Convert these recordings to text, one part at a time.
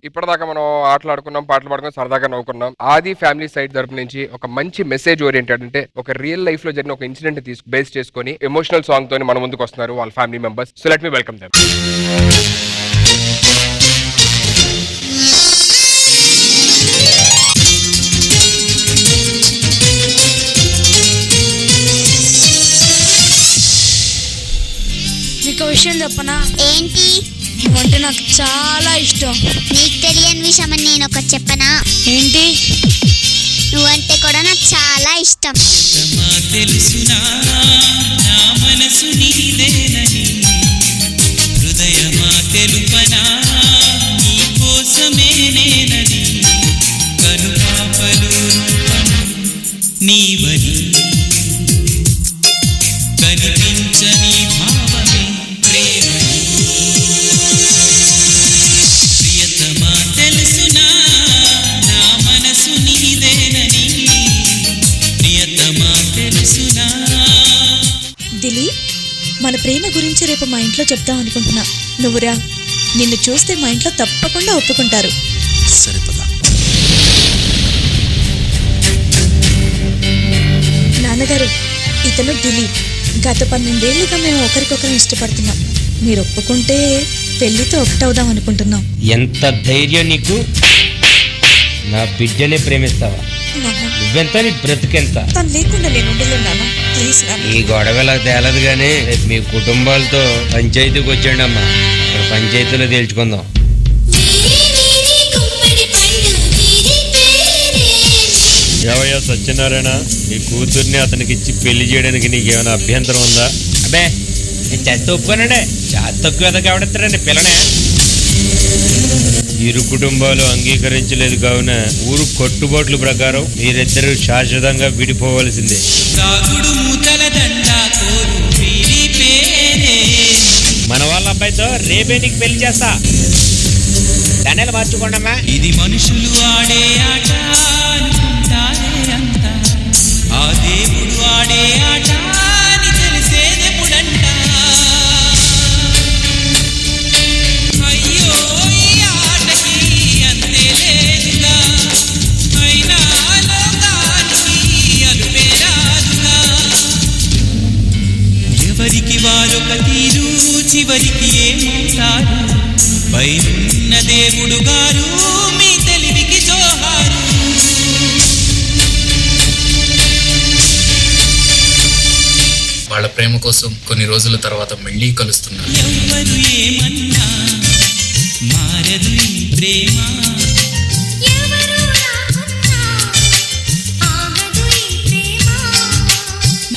ఇప్పటిదాకా మనం ఆటలాడుకున్నాం, పాటలు పాడుకున్నాం, సరదాగా నవ్వుకున్నాం. ఆది ఫ్యామిలీ సైడ్ తరపు నుంచి ఒక మంచి మెసేజ్ ఓరియంటెడ్, అంటే ఒక రియల్ లైఫ్ లో జరిగిన ఒక ఇన్సిడెంట్ బేస్ చేసుకొని ఎమోషనల్ సాంగ్ తోని మన ముందుకు వస్తున్నారు వాళ్ళ family members. So let me welcome them. నీకు విషయం చెప్పనా? ఏంటి? నువ్వంటే నాకు చాలా ఇష్టం. నీకు తెలియని విషయం అని నేను ఒకటి చెప్పనా? ఏంటి? నువ్వంటే కూడా నాకు చాలా ఇష్టం. తెలుసునా నా మనసు నీదేనని, హృదయమా తెలుపనా నీ కోసమే నేనని, కనుపాపలు నీవని, కనిపించని భావమే ప్రేమని. ప్రియతమా తెలుసునా నా మనసు నీదేనని, ప్రియతమా తెలుసునా. దిలీప్, మన ప్రేమ గురించి రేపు మా ఇంట్లో చెప్దాం అనుకుంటున్నా. నువ్వురా, నిన్ను చూస్తే మా ఇంట్లో తప్పకుండా ఒప్పుకుంటారు. సరే పద. నాన్నగారు, ఇతను దిలీప్. గత 12 ఏళ్లుగా మేము ఒకరికొకరు ఇష్టపడుతున్నాం. మీరు ఒప్పుకుంటే పెళ్లితో ఒకటవుదాం అనుకుంటున్నాం. ఎంత ధైర్యం నీకు? నా బిడ్డనే ప్రేమిస్తావా? నువ్వెంత, నీ బ్రతుకెంత? తను లేకుండా నేను ఉండలేను నాన్న. ప్లీజ్ నాన్న. ఈ గొడవలా తేలదు కానీ రేపు మీ కుటుంబాలతో పంచాయతీకి వచ్చాండి అమ్మా. ఇక్కడ పంచాయతీలో తేల్చుకుందాం. ఏవయ్యా సత్యనారాయణ, నీ కూతుర్ని అతనికి ఇచ్చి పెళ్లి చేయడానికి నీకేమైనా అభ్యంతరం ఉందా? అబ్బే, నేను చేస్తే ఒప్పుకోనండి. చేత తక్కువ ఎదగా ఎవడెత్తారండి పిల్లనే. ఇరు కుటుంబాలు అంగీకరించలేదు కావున ఊరు కట్టుబాట్ల ప్రకారం మీరిద్దరూ శాశ్వతంగా విడిపోవలసిందే. మన వాళ్ళ అబ్బాయితో రేపే నీకు పెళ్లి చేస్తా. దాన్ని మార్చుకోండమ్మా. ఇది మనుషులు ఆడే ఆట అనుకుంటారే అంత, ఆ దేవుడు ఆడే ఆట అని తెలిసేదెప్పుడంట. అయ్యో ఈ ఆటకి అంతే లేదుగా, అయినా లోకానికి అలుపే రాదుగా. ఎవరికి వారొక తీరు, చివరికి ఏమవుతారు? పైనున్న దేవుడు గారు మీ తెలివికి జోహారు. వాళ్ళ ప్రేమ కోసం కొన్ని రోజుల తర్వాత మళ్ళీ కలుస్తున్నారు. ఎవ్వరు ఏమన్నా మారదు ఈ ప్రేమ.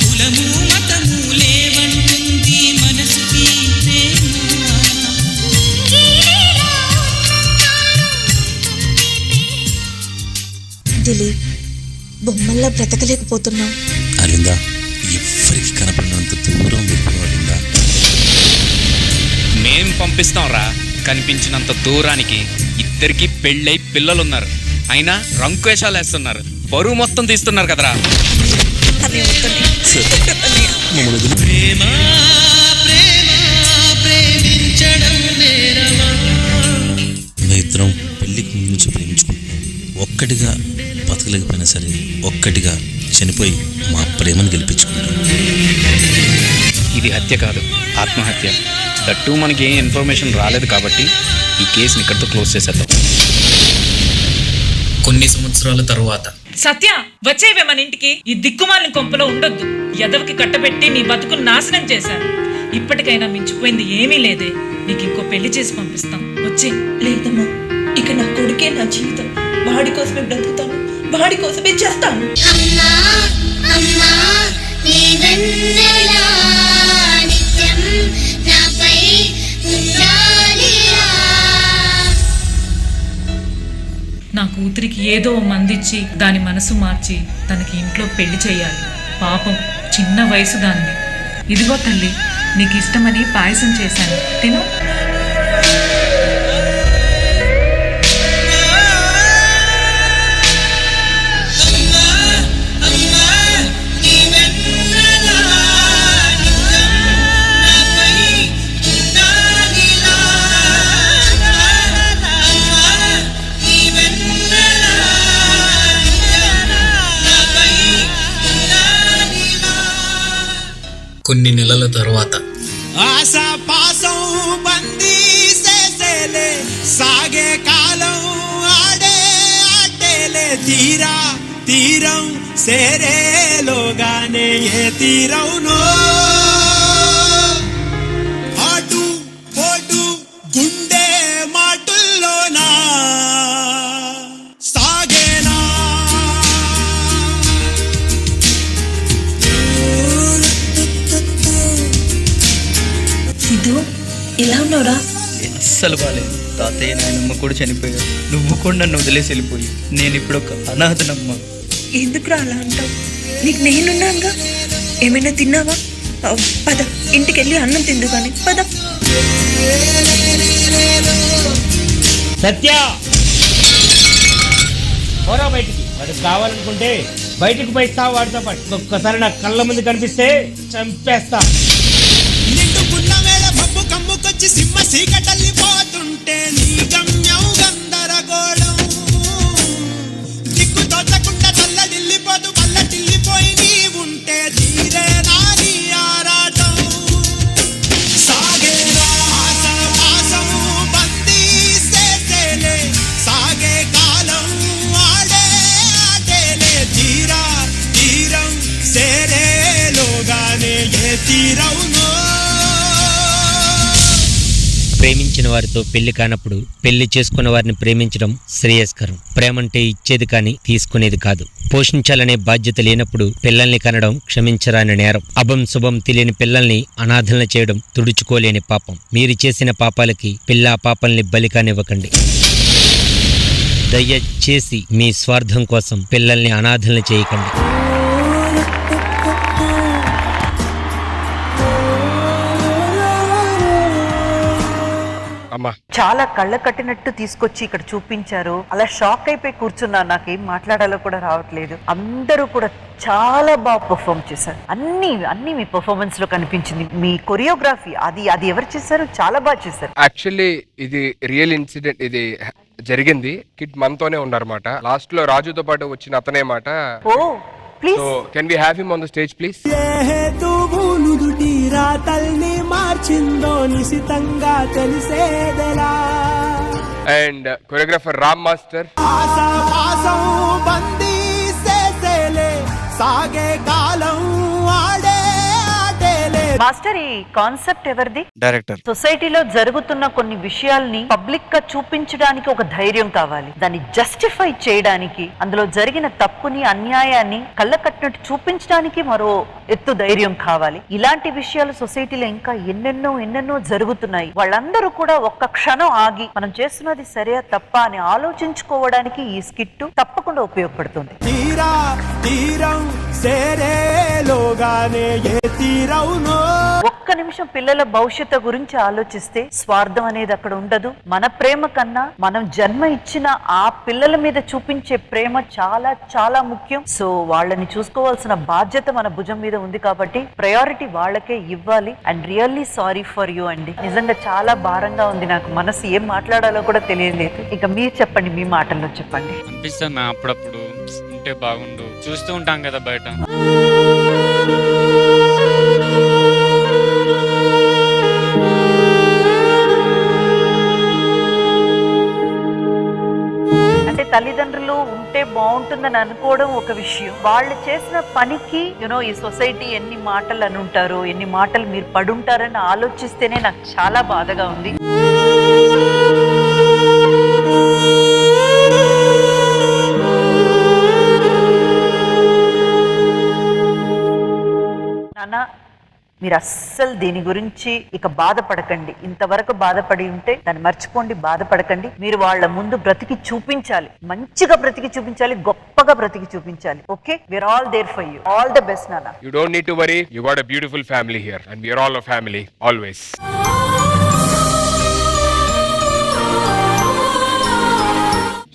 కులము మతము లేవంటుంది మనసుకి ప్రేమ. దిలీప్, బొమ్మల్లా బ్రతకలేకపోతున్నాం. అలిందా, ఎవరికి కనపడినంత దూరం వెళ్ళిపోవాలిందా. మేం పంపిస్తాం రా, కనిపించినంత దూరానికి. ఇద్దరికి పెళ్ళై పిల్లలున్నారు, అయినా రంకువేషాలు వేస్తున్నారు, బరువు మొత్తం తీస్తున్నారు కదరా. ప్రేమ ప్రేమ ప్రేమించడం నేరమా. ఇద్దరం పెళ్లికి ముందు నుంచి ప్రేమించుకుంటున్నాం. ఒక్కటిగా బతకలేకపోయినా సరే ఒక్కటిగా చనిపోయి మా ప్రేమను గెలిపించుకుంటాం. ఇది హత్య కాదు, ఆత్మహత్య. దట్టు మనకి ఏం ఇన్ఫర్మేషన్ రాలేదు కాబట్టి ఈ కేసుని ఇక్కడితో క్లోజ్ చేసేద్దాం. కొన్ని సంవత్సరాల తరువాత సత్య, వచ్చేవే మన ఇంటికి. ఈ దిక్కుమాలిన కొంపలో ఉండొద్దు. ఎదవకి కట్టబెట్టి నీ బతుకును నాశనం చేశారు. ఇప్పటికైనా మించిపోయింది ఏమీ లేదే. నీకు ఇంకో పెళ్లి చేసి పంపిస్తాం. వచ్చే. లేదమ్మా, ఇక నా కొడుకే నా జీవితం. వాడి కోసమే బ్రతుకుతాను, వాడి కోసమే చేస్తాను. అమ్మా అమ్మా నీ వెన్నెలా నిత్యం నాపై ఉండాలిరా. నా కూతురికి ఏదో మందిచ్చి దాని మనసు మార్చి తనకి ఇంట్లో పెళ్లి చేయాలి. పాపం, చిన్న వయసు దాన్ని. ఇదిగో తల్లి, నీకు ఇష్టమని పాయసం చేశాను, తిను. కొన్ని నెలల తర్వాత ఆశా పాసం బందీ చేసేలే సాగే కాలం ఆడే ఆటేలే తీరం సేరేలోగానే ఏ తీరవునో ఆటు పోటు గుండె మాటుల్లోనా సాగేనా సిద్ధు ఎలా ఉన్నావురా? అస్సలు బాలేదు. తాతయ్య నాయనమ్మ కూడా చనిపోయారు. నువ్వు కూడా నన్ను వదిలేసి వెళ్ళిపోయి నేను ఇప్పుడు ఒక అనాథనమ్మ. ఎందుకురా అలా అంటావు? నీకు నేనున్నానుగా. ఏమైనా తిన్నావా? పద ఇంటికి వెళ్ళి అన్నం తిందు కానీ పద. సత్య పోరా బయటికి. వాడికి కావాలనుకుంటే బయటికి పోయిస్తా, వాడితో పాటు ఒక్కసారి నా కళ్ళ ముందు కనిపిస్తే చంపేస్తా. నిండుకున్న వేళ భబ్బు కమ్ముకొచ్చి సింహ సీకటల్లిపోతుంటే నీ గమ్యం గందరగోళం దిక్కు తోచకుండా తల్లడిల్లిపోతూ పల్లటిల్లిపోయి నీ ఉంటే తీరే నాని ఆరాటం సాగేరా ఆసం బందీ చేసేలే సాగే కాలం ఆడే ఆటేలే తీరం సేరేలోగానే ఏ తీరవునో. ప్రేమించిన వారితో పెళ్లి కానప్పుడు పెళ్లి చేసుకున్న వారిని ప్రేమించడం శ్రేయస్కరం. ప్రేమంటే ఇచ్చేది కానీ తీసుకునేది కాదు. పోషించాలనే బాధ్యత లేనప్పుడు పిల్లల్ని కనడం క్షమించరాని నేరం. అభం శుభం తెలియని పిల్లల్ని అనాథలను చేయడం తుడుచుకోలేని పాపం. మీరు చేసిన పాపాలకి పిల్లా పాపల్ని బలి కానివ్వకండి. దయచేసి మీ స్వార్థం కోసం పిల్లల్ని అనాథలను చేయకండి. చాలా కళ్ళ కట్టినట్టు తీసుకొచ్చి ఇక్కడ చూపించారు. అలా షాక్ అయిపోయి కూర్చున్నా. నాకేం మాట్లాడాలో కూడా రావట్లేదు. అందరూ కూడా చాలా బాగా పర్ఫామ్ చేశారు. అన్ని మీ పర్ఫార్మెన్స్ లో కనిపించింది. మీ కొరియోగ్రఫీ అది ఎవరు చేశారు? చాలా బాగా చేశారు. యాక్చువల్లీ ఇది రియల్ ఇన్సిడెంట్. ఇది జరిగింది. కిడ్ మనతోనే ఉన్నారన్నమాట. లాస్ట్ లో రాజుతో పాటు వచ్చిన అతనే మాట. Please can we have him on the stage please? నుదుటి రాతల్ని మార్చిందో నిశితంగా తెలిసేదలా. And choreographer Ram master. ఆశాపాసం బందీ చేసేలే సాగే కాలం ఆడే ఆటేలే. మాస్టర్, ఈ కాన్సెప్ట్ ఎవరిది? డైరెక్టర్. సొసైటీలో జరుగుతున్న కొన్ని విషయాల్ని పబ్లిక్ గా చూపించడానికి ఒక ధైర్యం కావాలి. దాన్ని జస్టిఫై చేయడానికి, అందులో జరిగిన తప్పుని అన్యాయాన్ని కళ్ళకట్టినట్టు చూపించడానికి మరో ఎత్తు ధైర్యం కావాలి. ఇలాంటి విషయాలు సొసైటీలో ఇంకా ఎన్నెన్నో జరుగుతున్నాయి. వాళ్ళందరూ కూడా ఒక్క క్షణం ఆగి మనం చేస్తున్నది సరియా తప్ప అని ఆలోచించుకోవడానికి ఈ స్కిట్ తప్పకుండా ఉపయోగపడుతుంది. తీరం సేరేలోగానే ఏ తీరవునో. ఒక్క నిమిషం పిల్లల భవిష్యత్తు గురించి ఆలోచిస్తే స్వార్థం అనేది అక్కడ ఉండదు. మన ప్రేమ కన్నా మనం జన్మ ఇచ్చిన ఆ పిల్లల మీద చూపించే ప్రేమ చాలా చాలా ముఖ్యం. సో వాళ్ళని చూసుకోవాల్సిన బాధ్యత మన భుజం మీద ఉంది కాబట్టి ప్రయారిటీ వాళ్ళకే ఇవ్వాలి. And really sorry for you అండి. నిజంగా చాలా భారంగా ఉంది. నాకు మనసు ఏం మాట్లాడాలో కూడా తెలియలేదు. ఇక మీరు చెప్పండి, మీ మాటల్లో చెప్పండి. అనిపిస్తుంది అప్పుడప్పుడు ఉంటే బాగుండు. చూస్తూ ఉంటాం కదా బయట. అంటే తల్లిదండ్రులు ఉంటే బాగుంటుందని అనుకోవడం ఒక విషయం. వాళ్ళు చేసిన పనికి ఈ సొసైటీ ఎన్ని మాటలు అని ఉంటారు, ఎన్ని మాటలు మీరు పడుంటారని ఆలోచిస్తేనే నాకు చాలా బాధగా ఉంది. నాన్న, మీరు అస్సలు దీని గురించి ఇక బాధపడకండి. ఇంతవరకు బాధపడి ఉంటే దాన్ని మర్చిపోండి, బాధపడకండి. మీరు వాళ్ళ ముందు బ్రతికి చూపించాలి, మంచిగా బ్రతికి చూపించాలి, గొప్పగా బ్రతికి చూపించాలి. Okay, we are all there for you. All the best నాన్న. You don't need to worry. You got a beautiful family here and we are all a family always.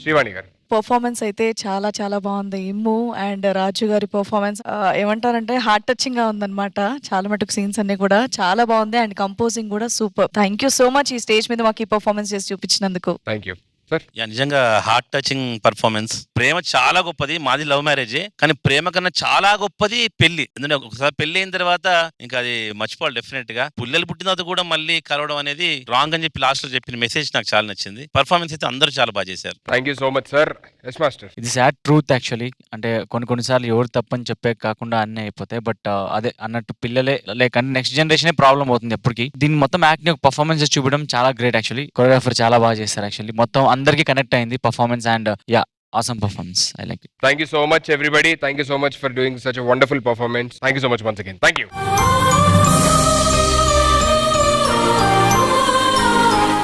Srivani గారు పర్ఫార్మెన్స్ అయితే చాలా చాలా బాగుంది. ఇమ్ము అండ్ రాజు గారి పర్ఫార్మెన్స్ ఏమంటారంటే హార్ట్ టచింగ్ గా ఉందన్నమాట. చాలా మటుకు సీన్స్ అన్ని కూడా చాలా బాగుంది. అండ్ కంపోజింగ్ కూడా super. Thank you so much ఈ స్టేజ్ మీద మాకు ఈ పర్ఫార్మెన్స్ చేసి చూపించినందుకు. Thank you. సార్ యా, నిజంగా హార్ట్ టచింగ్ పర్ఫార్మెన్స్. ప్రేమ చాలా గొప్పది, మాది లవ్ మ్యారేజే, కానీ ప్రేమ కన్నా చాలా గొప్పది పెళ్లి. ఎందుకంటే ఒకసారి పెళ్లి అయిన తర్వాత ఇంకా అది మర్చిపోవాలి డెఫినెట్ గా. పిల్లలు పుట్టిన తర్వాత కూడా మళ్ళీ కలవడం అనేది రాంగ్ అని చెప్పి లాస్ట్ లో చెప్పిన మెసేజ్ నాకు చాలా నచ్చింది. పర్ఫార్మెన్స్ అయితే అందరూ చాలా బాగా చేశారు. Thank you so much sir. Yes master. ఇది సాడ్ ట్రూత్ యాక్చువల్లీ. అంటే కొన్నిసార్లు ఎవరు తప్పని చెప్పే కాకుండా అన్నీ అయిపోతాయి. బట్ అదే అన్నట్టు పిల్లలే లైక్ నెక్స్ట్ జనరేషన్ ప్రాబ్లం అవుతుంది ఎప్పటికీ. దీన్ని మొత్తం యాక్టింగ్ పర్ఫార్మెన్స్ చూపడం చాలా గ్రేట్ యాక్చువల్లీ. కొరియోగ్రాఫర్ చాలా బాగా చేస్తారు యాక్చువల్లీ. మొత్తం అందరికీ కనెక్ట్ అయింది performance. And yeah, awesome performance. I like it. Thank you so much everybody. Thank you so much for doing such a wonderful performance. Thank you so much once again. Thank you.